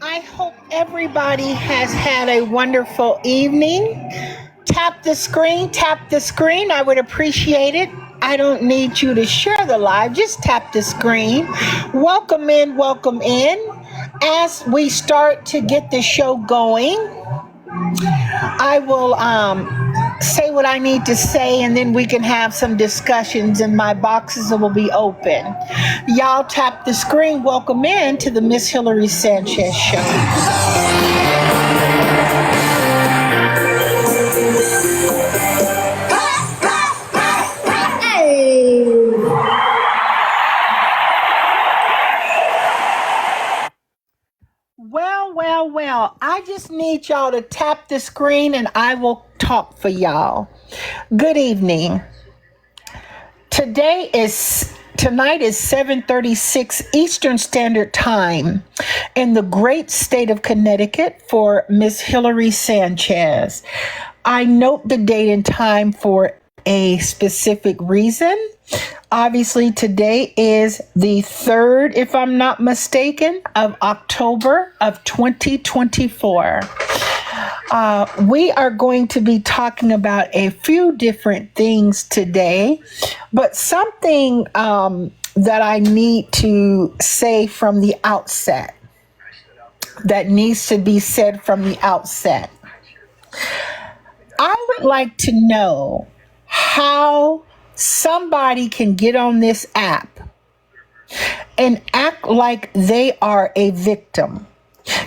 I hope everybody has had a wonderful evening. Tap the screen, tap the screen. I would appreciate it. I don't need you to share the live, just tap the screen. Welcome in, welcome in. As we start to get the show going, I will say what I need to say, and then we can have some discussions, and my boxes will be open. Y'all tap the screen. Welcome in to the Miss Hillary Sanchez Show. Well, I just need y'all to tap the screen and I will talk for y'all. Good evening. Tonight is 7:36 Eastern Standard Time in the great state of Connecticut for Miss Hillary Sanchez. I note the date and time for a specific reason. Obviously, today is the 3rd, if I'm not mistaken, of October of 2024. We are going to be talking about a few different things today, but something that I need to say from the outset, that needs to be said from the outset. I would like to know how somebody can get on this app and act like they are a victim.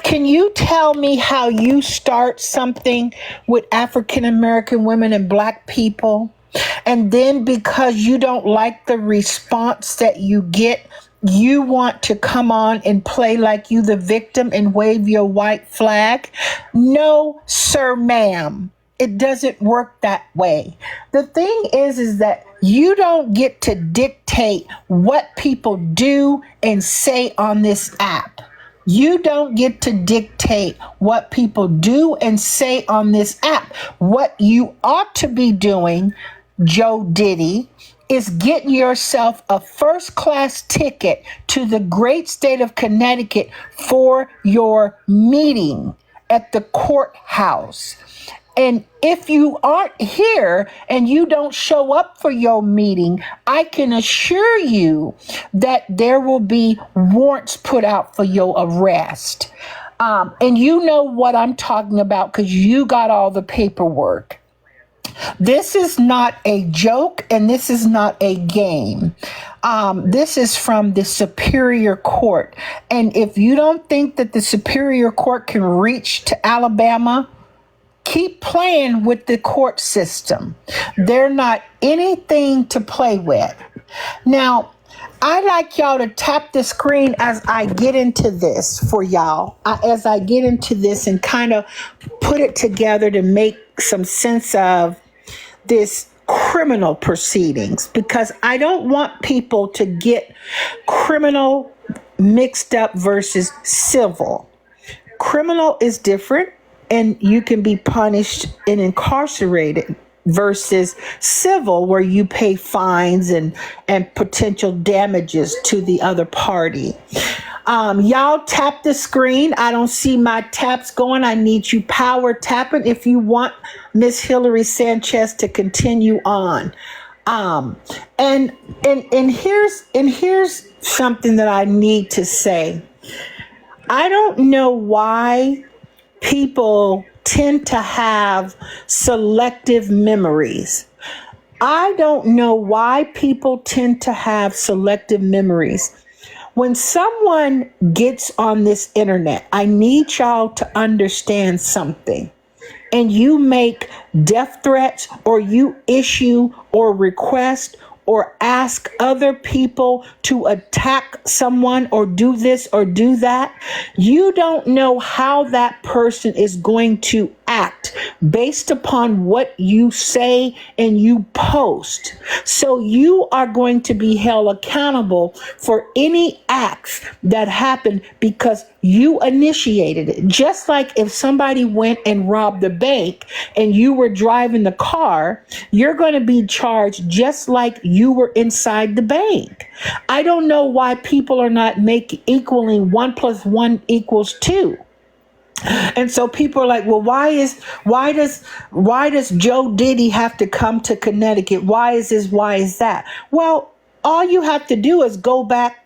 Can you tell me how you start something with African American women and Black people, and then because you don't like the response that you get, you want to come on and play like you the victim and wave your white flag? No, sir, ma'am. It doesn't work that way. The thing is that you don't get to dictate what people do and say on this app. You don't get to dictate what people do and say on this app. What you ought to be doing, Joe Diddy, is getting yourself a first-class ticket to the great state of Connecticut for your meeting at the courthouse. And if you aren't here and you don't show up for your meeting, I can assure you that there will be warrants put out for your arrest. And you know what I'm talking about because you got all the paperwork. This is not a joke and this is not a game. This is from the Superior Court. And if you don't think that the Superior Court can reach to Alabama, keep playing with the court system. They're not anything to play with. Now, I'd like y'all to tap the screen as I get into this for y'all, as I get into this and kind of put it together to make some sense of this criminal proceedings, because I don't want people to get criminal mixed up versus civil. Criminal is different, and you can be punished and incarcerated, versus civil, where you pay fines and potential damages to the other party. Y'all tap the screen. I don't see my taps going. I need you power tapping if you want Miss Hillary Sanchez to continue on. And here's something that I need to say. I don't know why people tend to have selective memories. I don't know why people tend to have selective memories. When someone gets on this internet, I need y'all to understand something. And you make death threats, or you issue or request or ask other people to attack someone or do this or do that, you don't know how that person is going to act based upon what you say and you post. So you are going to be held accountable for any acts that happen because you initiated it. Just like if somebody went and robbed the bank and you were driving the car, you're going to be charged just like you were inside the bank. I don't know why people are not equaling 1 + 1 = 2. And so people are like, well, why does Joe Diddy have to come to Connecticut? Why is this? Why is that? Well, all you have to do is go back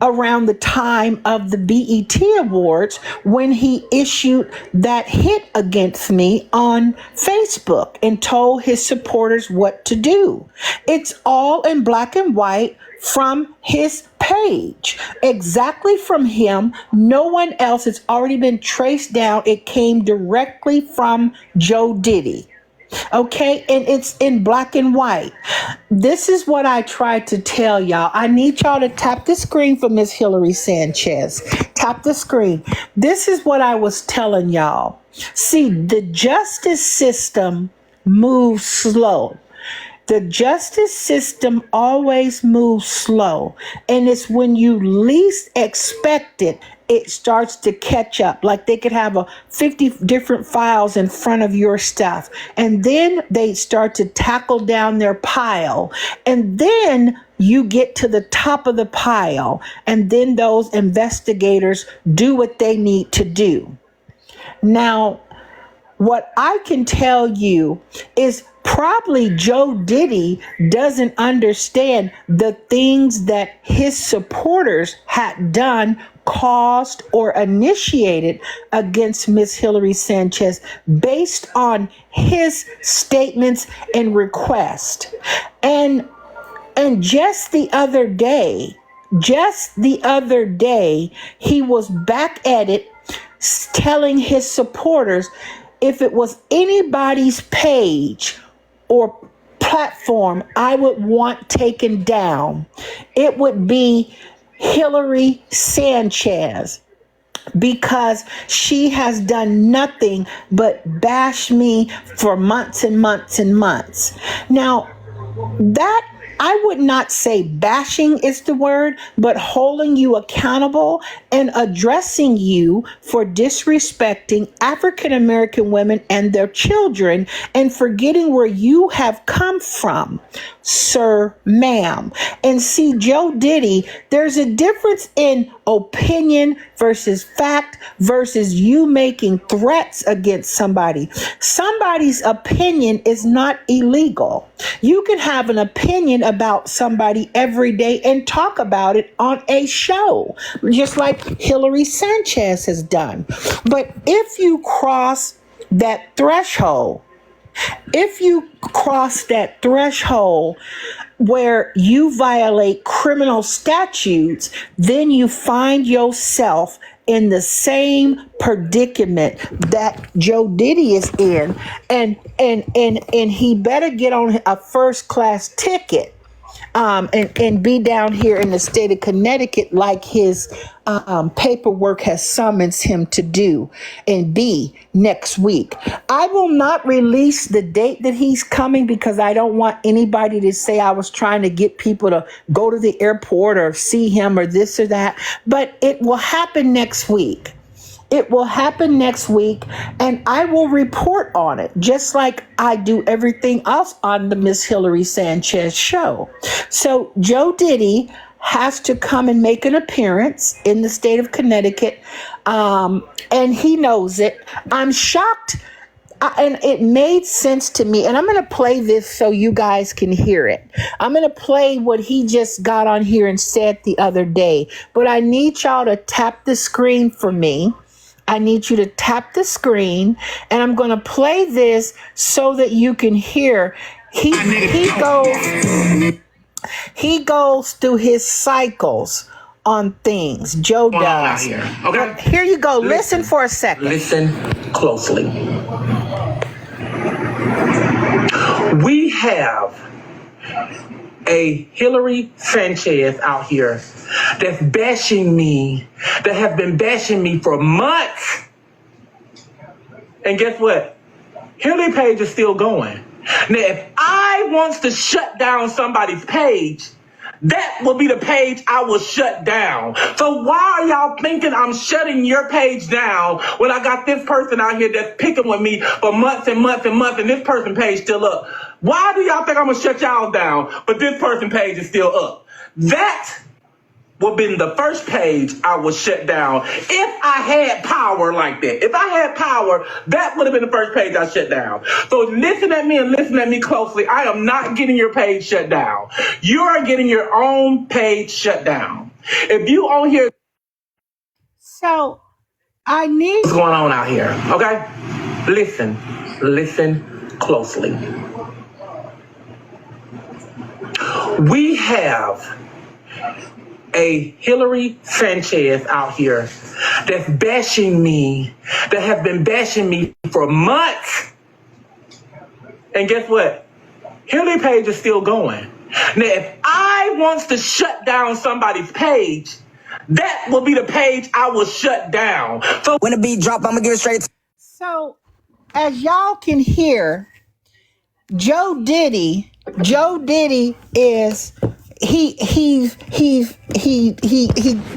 around the time of the BET Awards when he issued that hit against me on Facebook and told his supporters what to do. It's all in black and white from his page, exactly from him. No one else. It's already been traced down. It came directly from Joe Diddy. Okay, and it's in black and white. This is what I tried to tell y'all. I need y'all to tap the screen for Miss Hillary Sanchez. Tap the screen. This is what I was telling y'all. See, the justice system moves slow. The justice system always moves slow. And it's when you least expect it, it starts to catch up. Like they could have 50 different files in front of your stuff. And then they start to tackle down their pile. And then you get to the top of the pile. And then those investigators do what they need to do. Now, what I can tell you is probably Joe Diddy doesn't understand the things that his supporters had done, caused, or initiated against Miss Hillary Sanchez based on his statements and requests. And just the other day, he was back at it telling his supporters if it was anybody's page or platform I would want taken down, it would be Hillary Sanchez, because she has done nothing but bash me for months and months and months. Now, that I would not say bashing is the word, but holding you accountable and addressing you for disrespecting African American women and their children and forgetting where you have come from, sir, ma'am. And see, Joe Diddy, there's a difference in opinion versus fact versus you making threats against somebody. Somebody's opinion is not illegal. You can have an opinion about somebody every day and talk about it on a show, just like Hillary Sanchez has done. But if you cross that threshold, where you violate criminal statutes, then you find yourself in the same predicament that Joe Diddy is in, and he better get on a first class ticket and be down here in the state of Connecticut like his paperwork has summoned him to do, and be next week. I will not release the date that he's coming because I don't want anybody to say I was trying to get people to go to the airport or see him or this or that, but it will happen next week. It will happen next week, and I will report on it, just like I do everything else on the Miss Hillary Sanchez show. So Joe Diddy has to come and make an appearance in the state of Connecticut, and he knows it. I'm shocked, and it made sense to me, and I'm going to play this so you guys can hear it. I'm going to play what he just got on here and said the other day, but I need y'all to tap the screen for me. I need you to tap the screen, and I'm going to play this so that you can hear. He goes through his cycles on things. Joe does. Okay. Here you go. Listen for a second. Listen closely. We have a Hillary Sanchez out here that's bashing me, that have been bashing me for months. And guess what? Hillary page is still going. Now, if I wants to shut down somebody's page, that will be the page I will shut down. So why are y'all thinking I'm shutting your page down when I got this person out here that's picking with me for months and months and months, and this person page still up? Why do y'all think I'm gonna shut y'all down, but this person page is still up? That would be the first page I would shut down if I had power like that. If I had power, that would have been the first page I shut down. So listen at me and listen at me closely. I am not getting your page shut down. You are getting your own page shut down. If you on here, So I need what's going on out here? Okay, listen closely. We have a Hillary Sanchez out here that's bashing me, that have been bashing me for months. And guess what? Hillary page is still going. Now, if I wants to shut down somebody's page, that will be the page I will shut down. So when the beat drop, I'm gonna give it straight. So as y'all can hear, Joe Diddy is he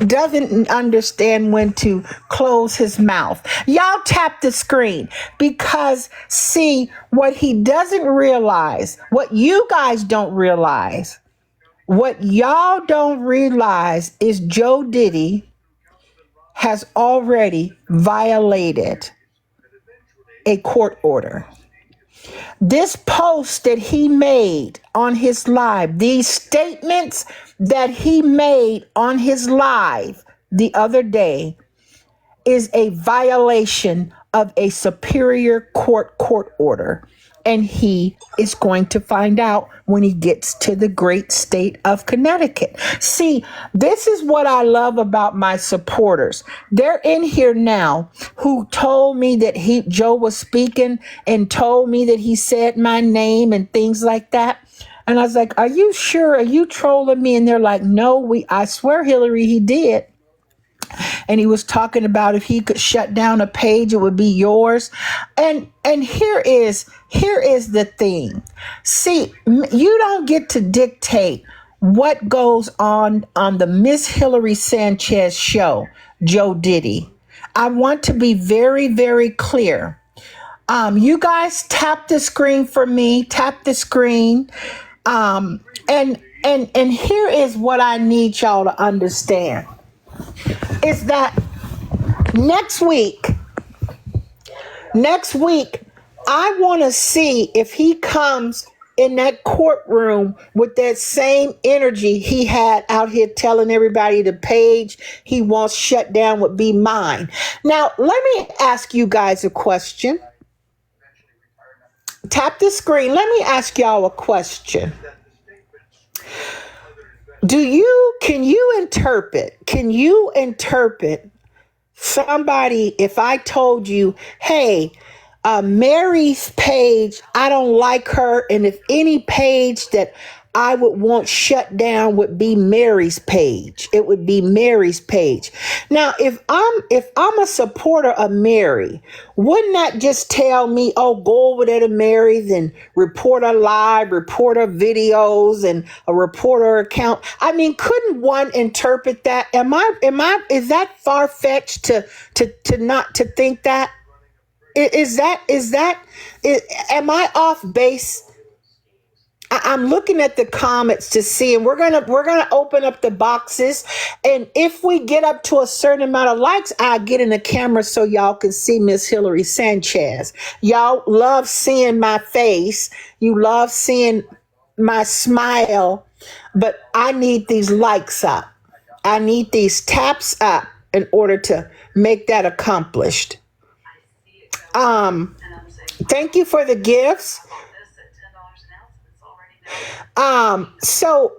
doesn't understand when to close his mouth. Y'all tap the screen because see what he doesn't realize, what you guys don't realize, what y'all don't realize is Joe Diddy has already violated a court order. This post that he made on his live, these statements that he made on his live the other day is a violation of a superior court order. And he is going to find out when he gets to the great state of Connecticut. See, this is what I love about my supporters. They're in here now who told me that Joe was speaking and told me that he said my name and things like that. And I was like, are you sure? Are you trolling me? And they're like, no, I swear, Hillary, he did. And he was talking about if he could shut down a page, it would be yours. And here is the thing. See, you don't get to dictate what goes on the Miss Hillary Sanchez show, Joe Diddy. I want to be very, very clear. You guys tap the screen for me, tap the screen. And here is what I need y'all to understand. Is that next week, I want to see if he comes in that courtroom with that same energy he had out here telling everybody the page he wants shut down would be mine. Now, let me ask you guys a question. Tap the screen. Let me ask y'all a question. Can you interpret somebody if I told you, hey, Mary's page, I don't like her, and if any page that I would want shut down would be Mary's page. It would be Mary's page. Now, if I'm a supporter of Mary, wouldn't that just tell me, oh, go over there to Mary's and report her live, report her videos, and a reporter account? I mean, couldn't one interpret that? Is that far-fetched to not to think that? Am I off base? I'm looking at the comments to see, and we're gonna open up the boxes, and if we get up to a certain amount of likes, I'll get in the camera so y'all can see Miss Hillary Sanchez. Y'all love seeing my face. You love seeing my smile, but I need these likes up. I need these taps up in order to make that accomplished. Thank you for the gifts. So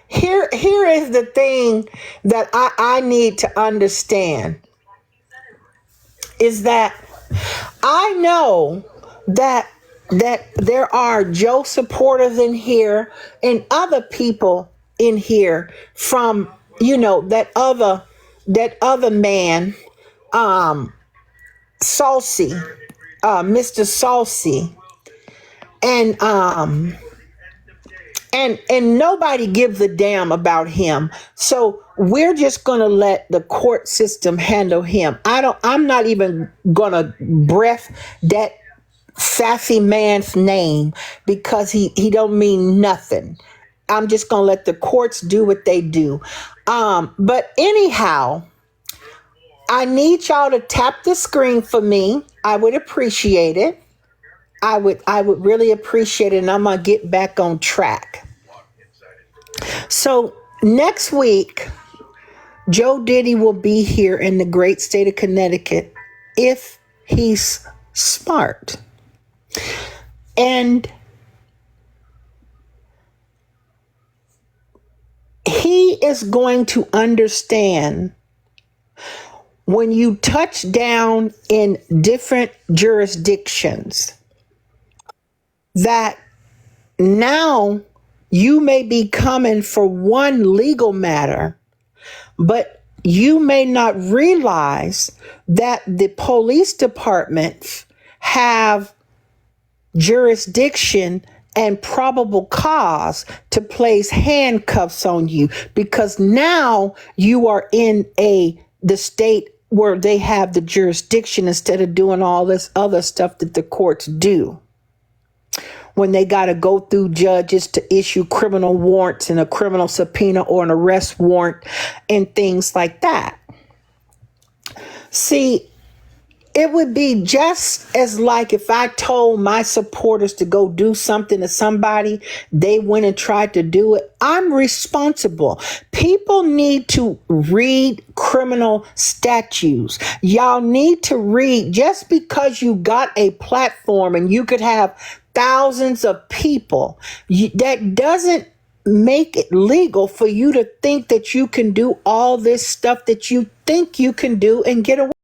here is the thing that I need to understand is that I know that there are Joe supporters in here and other people in here from that other man, Saucy, Mr. Saucy. And nobody gives a damn about him. So we're just going to let the court system handle him. I'm not even going to breath that sassy man's name because he don't mean nothing. I'm just going to let the courts do what they do. But anyhow, I need y'all to tap the screen for me. I would appreciate it. I would really appreciate it, and I'm gonna get back on track. So next week, Joe Diddy will be here in the great state of Connecticut if he's smart. And he is going to understand when you touch down in different jurisdictions that now you may be coming for one legal matter, but you may not realize that the police departments have jurisdiction and probable cause to place handcuffs on you, because now you are in the state where they have the jurisdiction instead of doing all this other stuff that the courts do when they got to go through judges to issue criminal warrants and a criminal subpoena or an arrest warrant and things like that. See, it would be just as like if I told my supporters to go do something to somebody, they went and tried to do it. I'm responsible. People need to read criminal statutes. Y'all need to read. Just because you got a platform and you could have thousands of people, that doesn't make it legal for you to think that you can do all this stuff that you think you can do and get away.